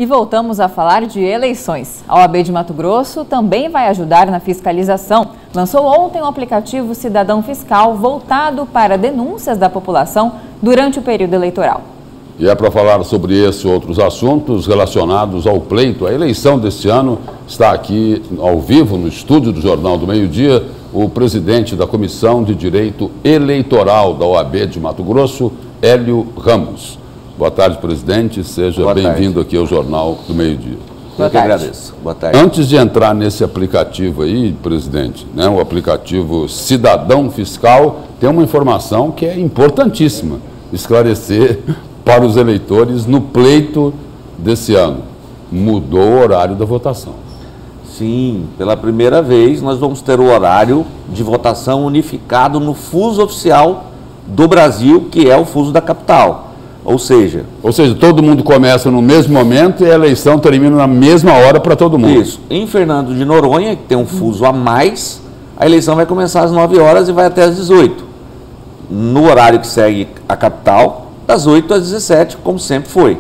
E voltamos a falar de eleições. A OAB de Mato Grosso também vai ajudar na fiscalização. Lançou ontem um aplicativo Cidadão Fiscal voltado para denúncias da população durante o período eleitoral. E é para falar sobre esse e outros assuntos relacionados ao pleito. A eleição deste ano está aqui ao vivo no estúdio do Jornal do Meio-Dia o presidente da Comissão de Direito Eleitoral da OAB de Mato Grosso, Hélio Ramos. Boa tarde, presidente. Seja bem-vindo aqui ao Jornal do Meio-Dia. Eu que agradeço. Boa tarde. Antes de entrar nesse aplicativo aí, presidente, né, o aplicativo Cidadão Fiscal, tem uma informação que é importantíssima esclarecer para os eleitores no pleito desse ano. Mudou o horário da votação. Sim, pela primeira vez nós vamos ter o horário de votação unificado no fuso oficial do Brasil, que é o fuso da capital. Ou seja, todo mundo começa no mesmo momento e a eleição termina na mesma hora para todo mundo. Isso. Em Fernando de Noronha, que tem um fuso a mais, a eleição vai começar às 9 horas e vai até às 18. No horário que segue a capital, das 8 às 17, como sempre foi.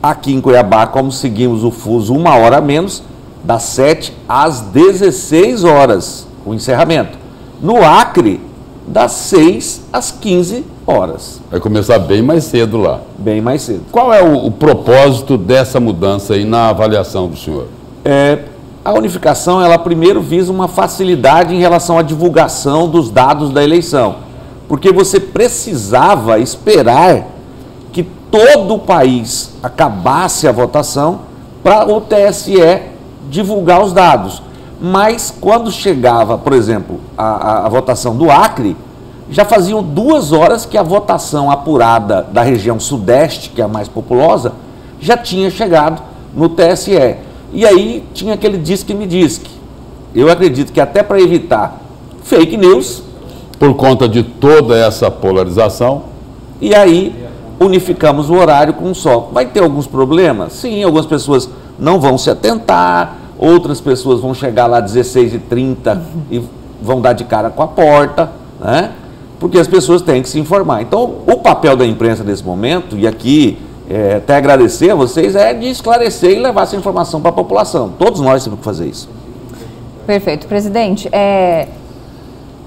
Aqui em Cuiabá, como seguimos o fuso uma hora a menos, das 7 às 16 horas, o encerramento. No Acre, das 6 às 15 horas. Vai começar bem mais cedo lá. Bem mais cedo. Qual é o propósito dessa mudança aí na avaliação do senhor? A unificação, ela primeiro visa uma facilidade em relação à divulgação dos dados da eleição. Porque você precisava esperar que todo o país acabasse a votação para o TSE divulgar os dados. Mas quando chegava, por exemplo, a votação do Acre, já faziam 2 horas que a votação apurada da região sudeste, que é a mais populosa, já tinha chegado no TSE. E aí tinha aquele diz-que-me diz-que. Eu acredito que até para evitar fake news... Por conta de toda essa polarização... E aí unificamos o horário com um só. Vai ter alguns problemas? Sim, algumas pessoas não vão se atentar, outras pessoas vão chegar lá às 16h30 e vão dar de cara com a porta, né? Porque as pessoas têm que se informar. Então, o papel da imprensa nesse momento, e aqui até agradecer a vocês, é de esclarecer e levar essa informação para a população. Todos nós temos que fazer isso. Perfeito. Presidente,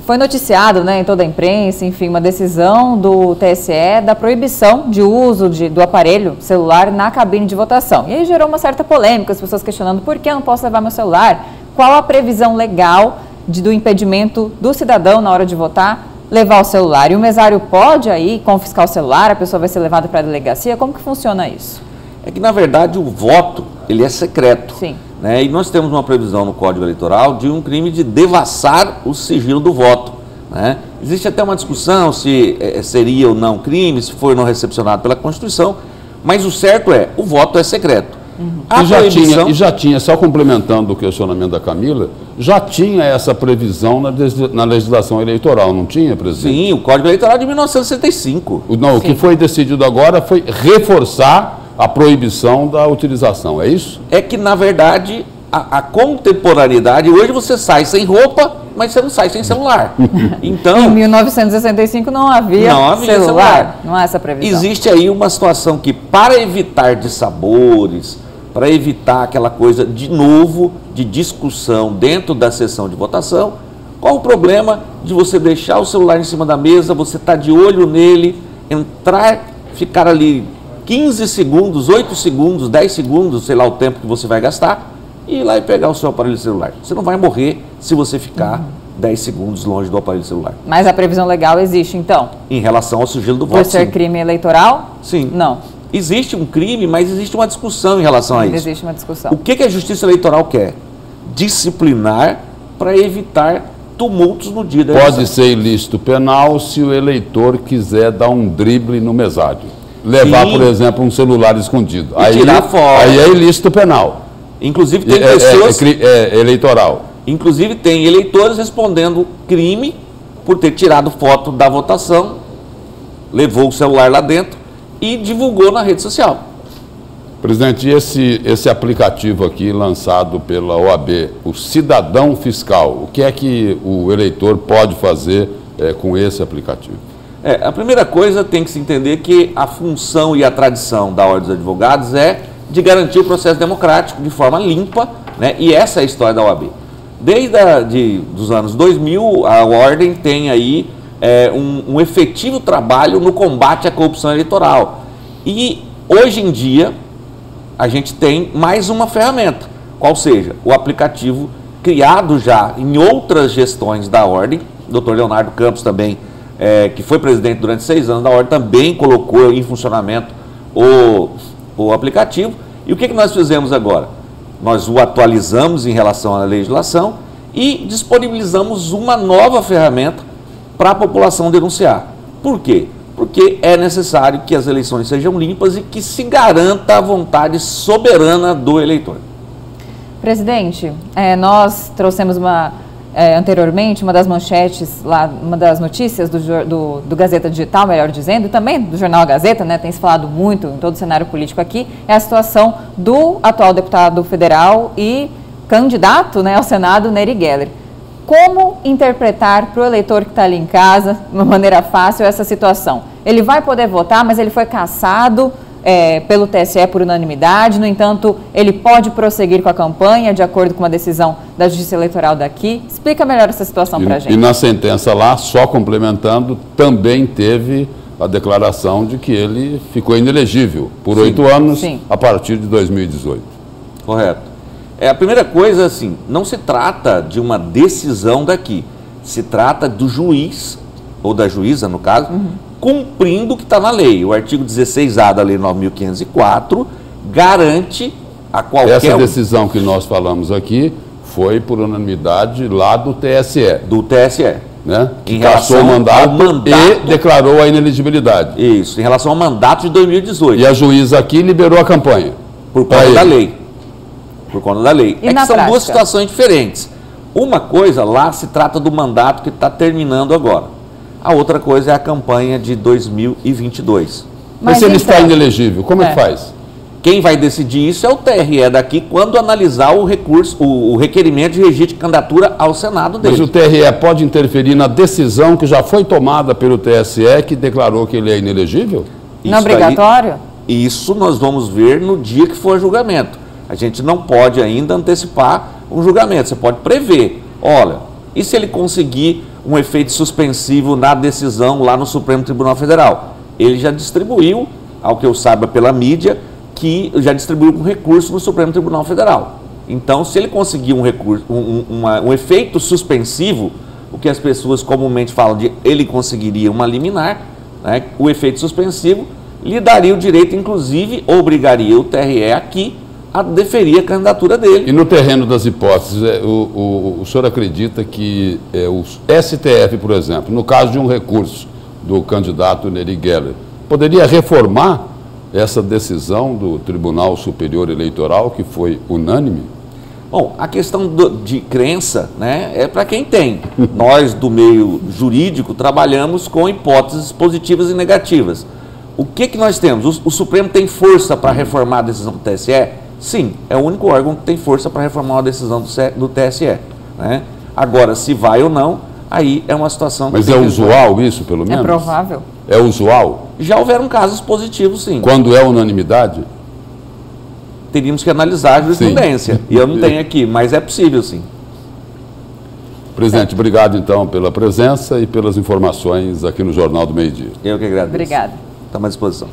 foi noticiado, né, em toda a imprensa, enfim, uma decisão do TSE da proibição de uso do aparelho celular na cabine de votação. E aí gerou uma certa polêmica, as pessoas questionando por que eu não posso levar meu celular, qual a previsão legal do impedimento do cidadão na hora de votar levar o celular. E o mesário pode aí confiscar o celular, a pessoa vai ser levada para a delegacia, como que funciona isso? É que, na verdade, o voto, ele é secreto. Sim. Né? E nós temos uma previsão no Código Eleitoral de um crime de devassar o sigilo do voto. Né? Existe até uma discussão se seria ou não crime, se for não recepcionado pela Constituição, mas o certo é, o voto é secreto. E já tinha, só complementando o questionamento da Camila, já tinha essa previsão na legislação eleitoral, não tinha, presidente? Sim, o Código Eleitoral de 1965. Não, o que foi decidido agora foi reforçar a proibição da utilização, é isso? É que, na verdade, a contemporaneidade, hoje você sai sem roupa, mas você não sai sem celular. Então, em 1965 não havia celular, não há essa previsão. Existe aí uma situação que, para evitar dissabores, para evitar aquela coisa, de novo, de discussão dentro da sessão de votação, qual o problema de você deixar o celular em cima da mesa, você estar de olho nele, entrar, ficar ali 15 segundos, 8 segundos, 10 segundos, sei lá o tempo que você vai gastar, e ir lá e pegar o seu aparelho celular. Você não vai morrer se você ficar 10 segundos longe do aparelho celular. Mas a previsão legal existe, então? Em relação ao sigilo do voto, por ser crime eleitoral? Sim. Não. Existe um crime, mas existe uma discussão em relação a isso. Existe uma discussão. O que a Justiça Eleitoral quer? Disciplinar para evitar tumultos no dia da eleição. Pode ser ilícito penal se o eleitor quiser dar um drible no mesário. Levar, por exemplo, um celular escondido. E tirar fora. Aí é ilícito penal. Inclusive tem pessoas... eleitoral. Inclusive tem eleitores respondendo crime por ter tirado foto da votação, levou o celular lá dentro e divulgou na rede social. Presidente, esse aplicativo aqui lançado pela OAB, o Cidadão Fiscal, o que é que o eleitor pode fazer com esse aplicativo? A primeira coisa tem que se entender que a função e a tradição da Ordem dos Advogados é de garantir o processo democrático de forma limpa, né? E essa é a história da OAB. Desde os anos 2000, a Ordem tem aí um efetivo trabalho no combate à corrupção eleitoral. E hoje em dia, a gente tem mais uma ferramenta, qual seja o aplicativo criado já em outras gestões da Ordem. O Dr. Leonardo Campos também, que foi presidente durante 6 anos da Ordem, também colocou em funcionamento o aplicativo. E o que nós fizemos agora? Nós o atualizamos em relação à legislação e disponibilizamos uma nova ferramenta para a população denunciar. Por quê? Porque é necessário que as eleições sejam limpas e que se garanta a vontade soberana do eleitor. Presidente, nós trouxemos anteriormente uma das manchetes, uma das notícias do Gazeta Digital, melhor dizendo, e também do jornal Gazeta, né, tem se falado muito em todo o cenário político aqui, é a situação do atual deputado federal e candidato, né, ao Senado, Nery Geller. Como interpretar para o eleitor que está ali em casa, de uma maneira fácil, essa situação? Ele vai poder votar, mas ele foi cassado pelo TSE por unanimidade, no entanto, ele pode prosseguir com a campanha de acordo com uma decisão da Justiça Eleitoral daqui. Explica melhor essa situação para a gente. E na sentença lá, só complementando, também teve a declaração de que ele ficou inelegível por 8 anos, a partir de 2018. Correto. A primeira coisa, assim, não se trata de uma decisão daqui, se trata do juiz, ou da juíza, no caso, cumprindo o que está na lei. O artigo 16A da Lei 9.504 garante a qualquer... Essa decisão que nós falamos aqui foi por unanimidade lá do TSE. Do TSE. Né? Que cassou o mandato e declarou a inelegibilidade. Isso, em relação ao mandato de 2018. E a juíza aqui liberou a campanha. Por conta da lei. Por conta da lei. E na são prática? 2 situações diferentes. Uma coisa lá se trata do mandato que está terminando agora. A outra coisa é a campanha de 2022. Mas se ele está inelegível, como é que faz? Quem vai decidir isso é o TRE daqui, quando analisar o recurso, o requerimento de registro de candidatura ao Senado dele. Mas o TRE pode interferir na decisão que já foi tomada pelo TSE, que declarou que ele é inelegível? Não é obrigatório? Isso nós vamos ver no dia que for julgamento. A gente não pode ainda antecipar um julgamento. Você pode prever. Olha, e se ele conseguir um efeito suspensivo na decisão lá no Supremo Tribunal Federal? Ele já distribuiu, ao que eu saiba pela mídia, que já distribuiu um recurso no Supremo Tribunal Federal. Então, se ele conseguir um recurso, um efeito suspensivo, o que as pessoas comumente falam de ele conseguiria uma liminar, né, o efeito suspensivo lhe daria o direito, inclusive, obrigaria o TRE aqui a deferir a candidatura dele. E no terreno das hipóteses, o senhor acredita que o STF, por exemplo, no caso de um recurso do candidato Nery Geller, poderia reformar essa decisão do Tribunal Superior Eleitoral, que foi unânime? Bom, a questão de crença, né, é para quem tem. Nós, do meio jurídico, trabalhamos com hipóteses positivas e negativas. O que nós temos? O Supremo tem força para reformar a decisão do TSE? Sim, é o único órgão que tem força para reformar uma decisão do TSE. Né? Agora, se vai ou não, aí é uma situação... Mas é usual isso, pelo menos? É provável. É usual? Já houveram casos positivos, sim. Quando é unanimidade? Teríamos que analisar a jurisprudência. Sim. E eu não tenho aqui, mas é possível, sim. Presidente, obrigado, então, pela presença e pelas informações aqui no Jornal do Meio Dia. Eu que agradeço. Obrigada. Estamos à disposição.